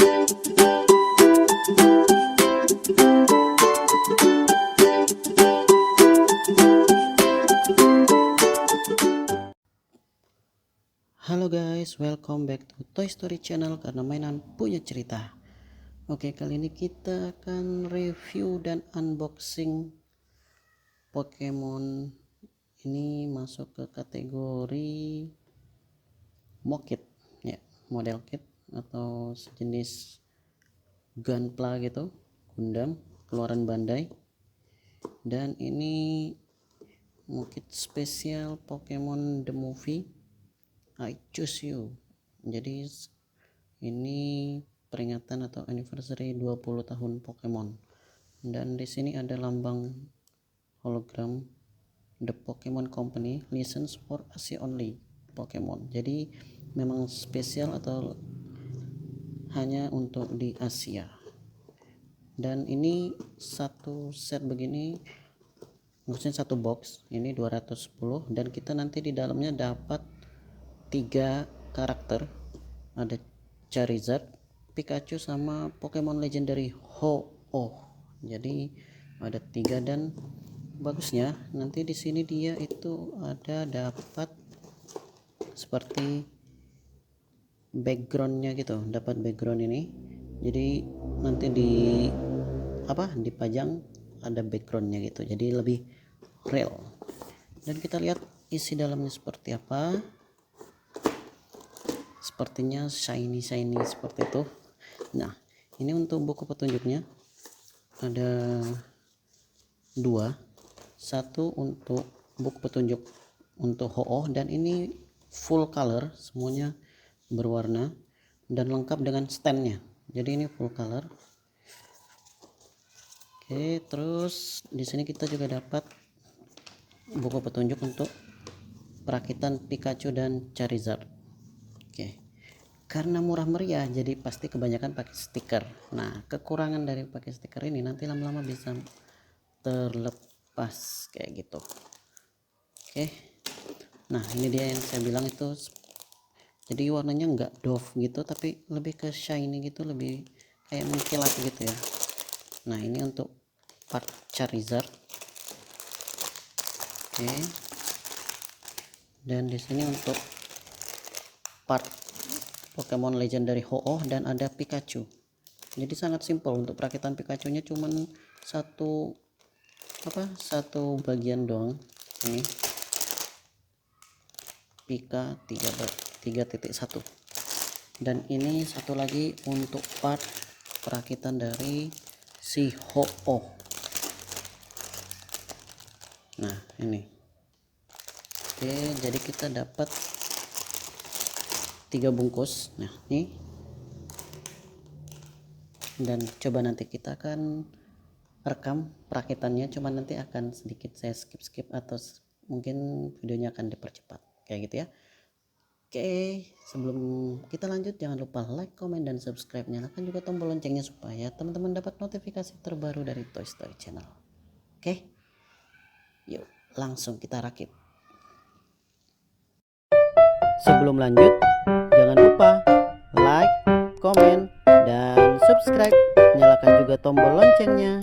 Halo guys, welcome back to Toy Story Channel karena mainan punya cerita. Oke, kali ini kita akan review dan unboxing Pokemon. Ini masuk ke kategori Mokit ya, model kit atau sejenis Gunpla gitu, Gundam keluaran Bandai. Dan ini Mokit spesial Pokemon The Movie I Choose You. Jadi ini peringatan atau anniversary 20 tahun Pokemon. Dan di sini ada lambang hologram The Pokemon Company license for Asia only Pokemon. Jadi memang spesial atau hanya untuk di Asia. Dan ini satu set begini, maksudnya satu box ini 210, dan kita nanti di dalamnya dapat 3 karakter, ada Charizard, Pikachu, sama Pokemon Legendary Ho-Oh. Jadi ada 3, dan bagusnya nanti di sini dia itu ada dapat seperti backgroundnya gitu, dapat background ini. Jadi nanti dipajang ada backgroundnya gitu, jadi lebih real. Dan kita lihat isi dalamnya seperti apa. Sepertinya shiny seperti itu. Nah, ini untuk buku petunjuknya ada 2. Satu untuk buku petunjuk untuk Ho-Oh, dan ini full color, semuanya berwarna dan lengkap dengan standnya. Jadi ini full color. Oke, terus di sini kita juga dapat buku petunjuk untuk perakitan Pikachu dan Charizard. Oke, karena murah meriah jadi pasti kebanyakan pakai stiker. Nah, kekurangan dari pakai stiker ini nanti lama-lama bisa terlepas kayak gitu. Oke, nah ini dia yang saya bilang itu, jadi warnanya enggak doff gitu tapi lebih ke shiny gitu, lebih kayak mengkilat gitu ya. Nah, ini untuk part Charizard. Oke, dan di sini untuk part Pokemon Legendary Ho-Oh, dan ada Pikachu. Jadi sangat simpel untuk perakitan Pikachu nya, cuman satu bagian doang. Ini Pika 3.1, dan ini satu lagi untuk part perakitan dari si Ho-Oh. Nah, ini. Oke, jadi kita dapat 3 bungkus. Nah, ini, dan coba nanti kita akan rekam perakitannya, cuma nanti akan sedikit saya skip atau mungkin videonya akan dipercepat kayak gitu ya. Oke, sebelum kita lanjut jangan lupa like, comment, dan subscribe, nyalakan juga tombol loncengnya supaya teman-teman dapat notifikasi terbaru dari Toy Story Channel. Oke, yuk langsung kita rakit. Sebelum lanjut, jangan lupa like, komen, dan subscribe. Nyalakan juga tombol loncengnya.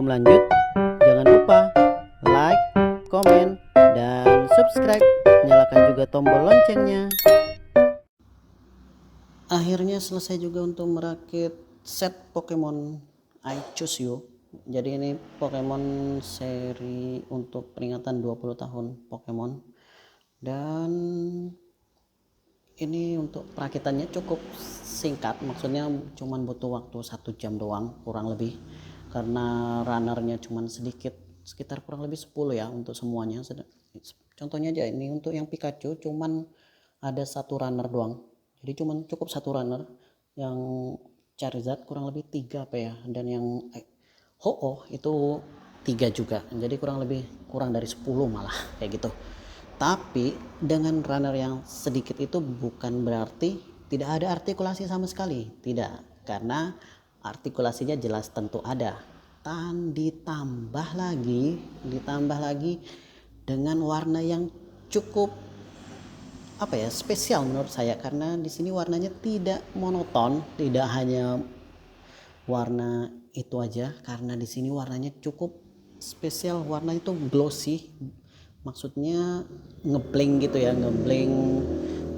Sebelum lanjut, jangan lupa like, komen, dan subscribe. Nyalakan juga tombol loncengnya. Akhirnya selesai juga untuk merakit set Pokemon I Choose You. Jadi ini Pokemon seri untuk peringatan 20 tahun Pokemon. Dan ini untuk perakitannya cukup singkat, maksudnya cuman butuh waktu 1 jam doang kurang lebih, karena runnernya cuman sedikit, sekitar kurang lebih 10 ya untuk semuanya. Contohnya aja ini untuk yang Pikachu cuman ada 1 runner doang, jadi cuman cukup 1 runner. Yang Charizard kurang lebih 3 apa ya, dan yang Ho-Oh itu 3 juga, jadi kurang dari 10 malah kayak gitu. Tapi dengan runner yang sedikit itu bukan berarti tidak ada artikulasi sama sekali, tidak, karena artikulasinya jelas tentu ada. Dan ditambah lagi dengan warna yang cukup spesial menurut saya, karena di sini warnanya tidak monoton, tidak hanya warna itu aja, karena di sini warnanya cukup spesial. Warna itu glossy, maksudnya ngeblank gitu ya, ngeblank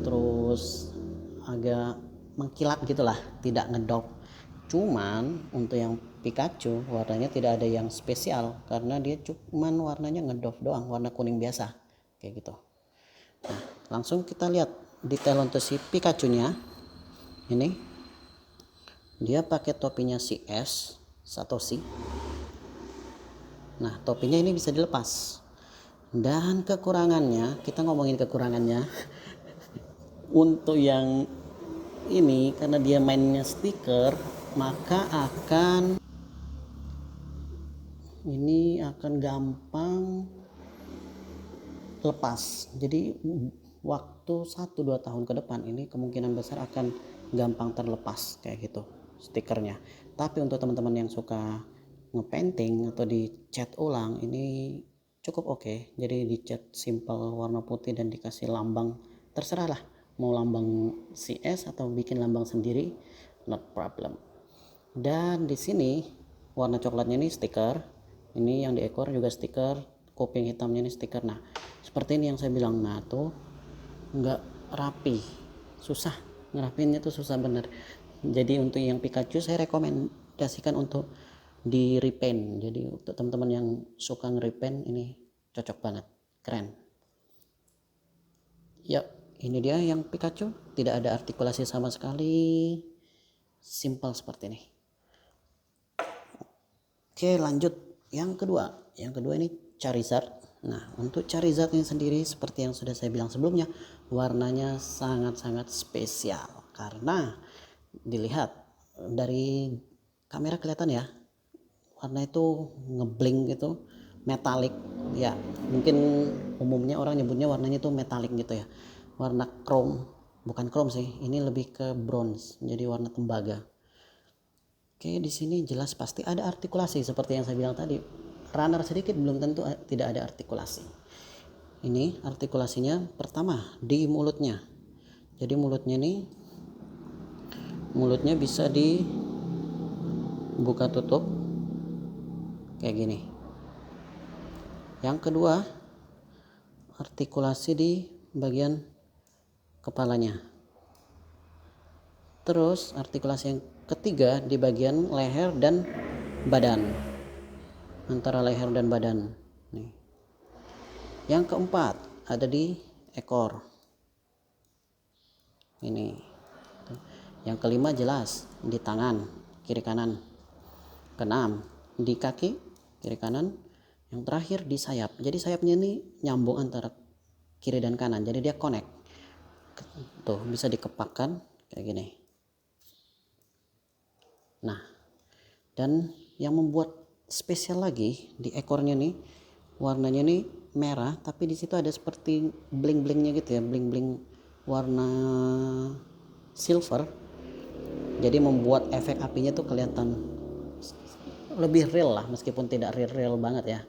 terus agak mengkilat gitulah, tidak ngedop. Cuman untuk yang Pikachu warnanya tidak ada yang spesial, karena dia cuman warnanya ngedop doang, warna kuning biasa kayak gitu. Nah, langsung kita lihat detail untuk si Pikachu nya. Ini dia pakai topinya si Satoshi. Nah, topinya ini bisa dilepas. Dan kekurangannya, kita ngomongin kekurangannya. Untuk yang ini, karena dia mainnya stiker, maka akan gampang lepas. Jadi waktu 1-2 tahun ke depan ini kemungkinan besar akan gampang terlepas kayak gitu stikernya. Tapi untuk teman-teman yang suka ngepainting atau dicat ulang, ini cukup oke. Jadi dicat simple warna putih dan dikasih lambang, terserah lah mau lambang CS atau bikin lambang sendiri, not problem. Dan di sini warna coklatnya ini stiker, ini yang di ekor juga stiker, kuping hitamnya ini stiker. Nah, seperti ini yang saya bilang, nah tuh nggak rapi, susah ngerapinnya tuh, susah bener. Jadi untuk yang Pikachu saya rekomendasikan untuk di repaint. Jadi untuk teman-teman yang suka nge-repaint ini cocok banget, keren. Ya, ini dia yang Pikachu, tidak ada artikulasi sama sekali, simple seperti ini. Oke, lanjut yang kedua ini Charizard. Nah, untuk Charizard ini sendiri seperti yang sudah saya bilang sebelumnya, warnanya sangat-sangat spesial, karena dilihat dari kamera kelihatan ya, warna itu ngeblink gitu, metalik ya, mungkin umumnya orang nyebutnya warnanya itu metalik gitu ya, warna chrome, bukan chrome sih, ini lebih ke bronze, jadi warna tembaga. Oke, di sini jelas pasti ada artikulasi seperti yang saya bilang tadi. Runner sedikit belum tentu tidak ada artikulasi. Ini artikulasinya pertama di mulutnya. Jadi mulutnya bisa dibuka tutup kayak gini. Yang kedua, artikulasi di bagian kepalanya. Terus artikulasi yang ketiga di bagian leher dan badan, antara leher dan badan nih. Yang keempat ada di ekor ini. Yang kelima jelas di tangan kiri kanan. Keenam di kaki kiri kanan. Yang terakhir di sayap. Jadi sayapnya ini nyambung antara kiri dan kanan, jadi dia connect tuh, bisa dikepakkan kayak gini. Nah, dan yang membuat spesial lagi di ekornya nih, warnanya nih merah, tapi di situ ada seperti bling-blingnya gitu ya, bling-bling warna silver. Jadi membuat efek apinya tuh kelihatan lebih real lah, meskipun tidak real banget ya.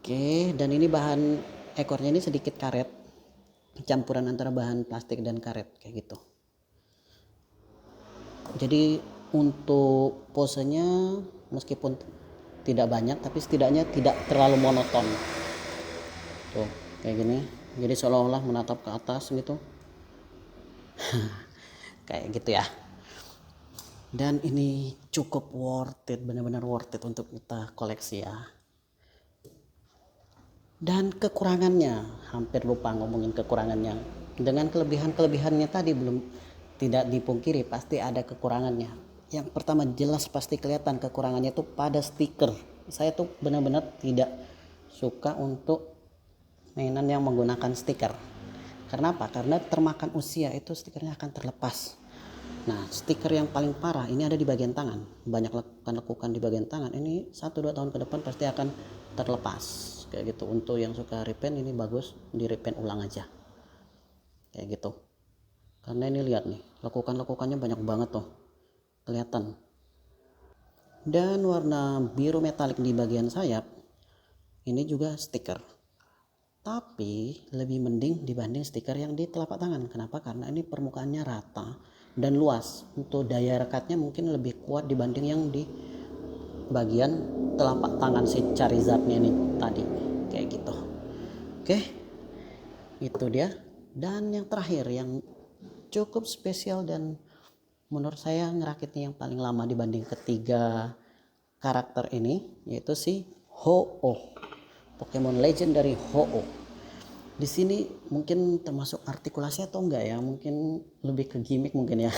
Oke, dan ini bahan ekornya ini sedikit karet, campuran antara bahan plastik dan karet kayak gitu. Jadi untuk posenya meskipun tidak banyak tapi setidaknya tidak terlalu monoton. Tuh kayak gini, jadi seolah-olah menatap ke atas gitu. Kayak gitu ya. Dan ini cukup worth it, benar-benar worth it untuk kita koleksi ya. Dan kekurangannya, hampir lupa ngomongin kekurangannya. Dengan kelebihannya tadi belum, tidak dipungkiri pasti ada kekurangannya. Yang pertama jelas pasti kelihatan kekurangannya itu pada stiker. Saya tuh benar-benar tidak suka untuk mainan yang menggunakan stiker. Karena apa? Karena termakan usia itu stikernya akan terlepas. Nah, stiker yang paling parah ini ada di bagian tangan. Banyak lekukan di bagian tangan. Ini 1-2 tahun ke depan pasti akan terlepas. Kayak gitu. Untuk yang suka repaint ini bagus di repaint ulang aja. Kayak gitu. Karena ini lihat nih, lekukan-lekukannya banyak banget tuh. Kelihatan. Dan warna biru metalik di bagian sayap ini juga stiker. Tapi lebih mending dibanding stiker yang di telapak tangan. Kenapa? Karena ini permukaannya rata dan luas. Untuk daya rekatnya mungkin lebih kuat dibanding yang di bagian telapak tangan si Charizardnya ini tadi. Kayak gitu. Oke, itu dia. Dan yang terakhir yang cukup spesial dan menurut saya ngerakitnya yang paling lama dibanding ketiga karakter ini, yaitu si Ho-Oh, Pokemon Legend dari Ho-Oh. Di sini mungkin termasuk artikulasi atau enggak ya, mungkin lebih ke gimmick mungkin ya.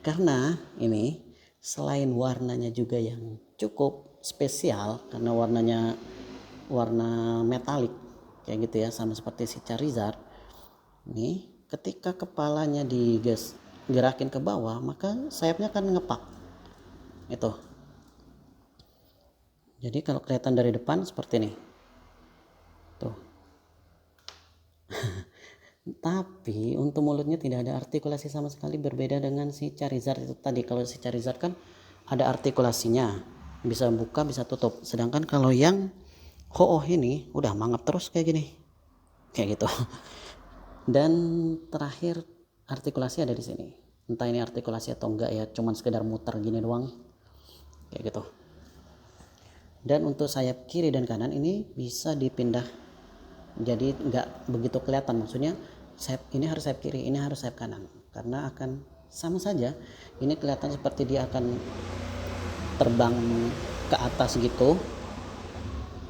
Karena ini selain warnanya juga yang cukup spesial karena warnanya warna metalik kayak gitu ya, sama seperti si Charizard. Nih, ketika kepalanya digerakin ke bawah, maka sayapnya akan ngepak. Itu. Jadi kalau kelihatan dari depan seperti ini. Tuh. Tapi untuk mulutnya tidak ada artikulasi sama sekali, berbeda dengan si Charizard itu tadi. Kalau si Charizard kan ada artikulasinya, bisa buka bisa tutup. Sedangkan kalau yang Ho-Oh ini udah mangap terus kayak gini, kayak gitu. Dan terakhir artikulasi ada di sini. Entah ini artikulasi atau enggak ya, cuman sekedar muter gini doang, kayak gitu. Dan untuk sayap kiri dan kanan ini bisa dipindah, jadi nggak begitu kelihatan. Maksudnya sayap ini harus sayap kiri, ini harus sayap kanan, karena akan sama saja. Ini kelihatan seperti dia akan terbang ke atas gitu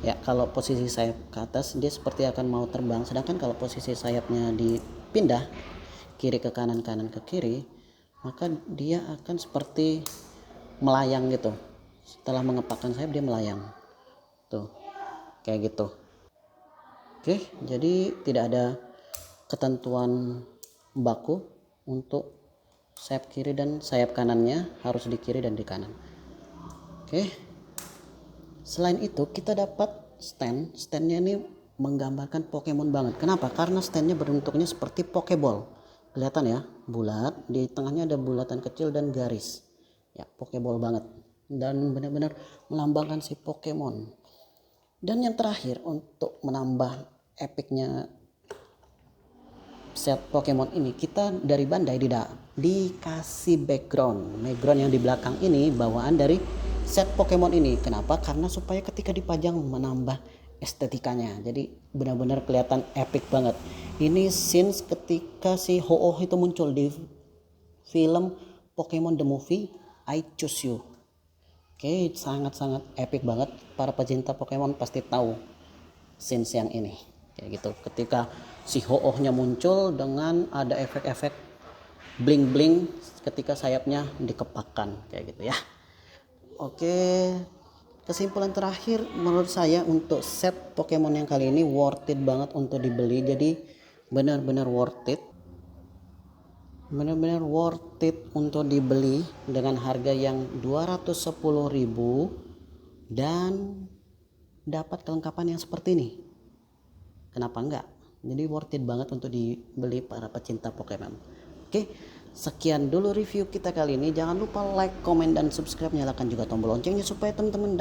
ya. Kalau posisi sayap ke atas dia seperti akan mau terbang, sedangkan kalau posisi sayapnya dipindah kiri ke kanan, kanan ke kiri, maka dia akan seperti melayang gitu. Setelah mengepakkan sayap dia melayang tuh, kayak gitu. Oke, jadi tidak ada ketentuan baku untuk sayap kiri dan sayap kanannya, harus di kiri dan di kanan. Oke, selain itu kita dapat standnya ini menggambarkan Pokemon banget. Kenapa? Karena standnya bentuknya seperti Pokeball. Kelihatan ya, bulat, di tengahnya ada bulatan kecil dan garis ya, Pokeball banget, dan benar-benar melambangkan si Pokemon. Dan yang terakhir untuk menambah epicnya set Pokemon ini, kita dari Bandai dikasih background yang di belakang ini bawaan dari set Pokemon ini. Kenapa? Karena supaya ketika dipajang menambah estetikanya, jadi benar-benar kelihatan epic banget. Ini scenes ketika si Ho-Oh itu muncul di film Pokemon The Movie I Choose You. Oke, sangat-sangat epic banget. Para pecinta Pokemon pasti tahu scenes yang ini. Kayak gitu. Ketika si Ho-Oh-nya muncul dengan ada efek-efek bling-bling ketika sayapnya dikepakkan. Kayak gitu ya. Oke, kesimpulan terakhir menurut saya untuk set Pokemon yang kali ini worth it banget untuk dibeli. Jadi benar-benar worth it. Benar-benar worth it untuk dibeli dengan harga yang 210.000 dan dapat kelengkapan yang seperti ini. Kenapa enggak? Jadi worth it banget untuk dibeli para pecinta Pokemon. Oke, sekian dulu review kita kali ini. Jangan lupa like, comment, dan subscribe. Nyalakan juga tombol loncengnya supaya teman-teman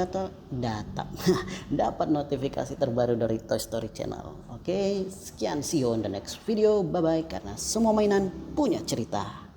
dapat notifikasi terbaru dari Toy Story Channel. Oke, sekian, see you on the next video. Bye bye, karena semua mainan punya cerita.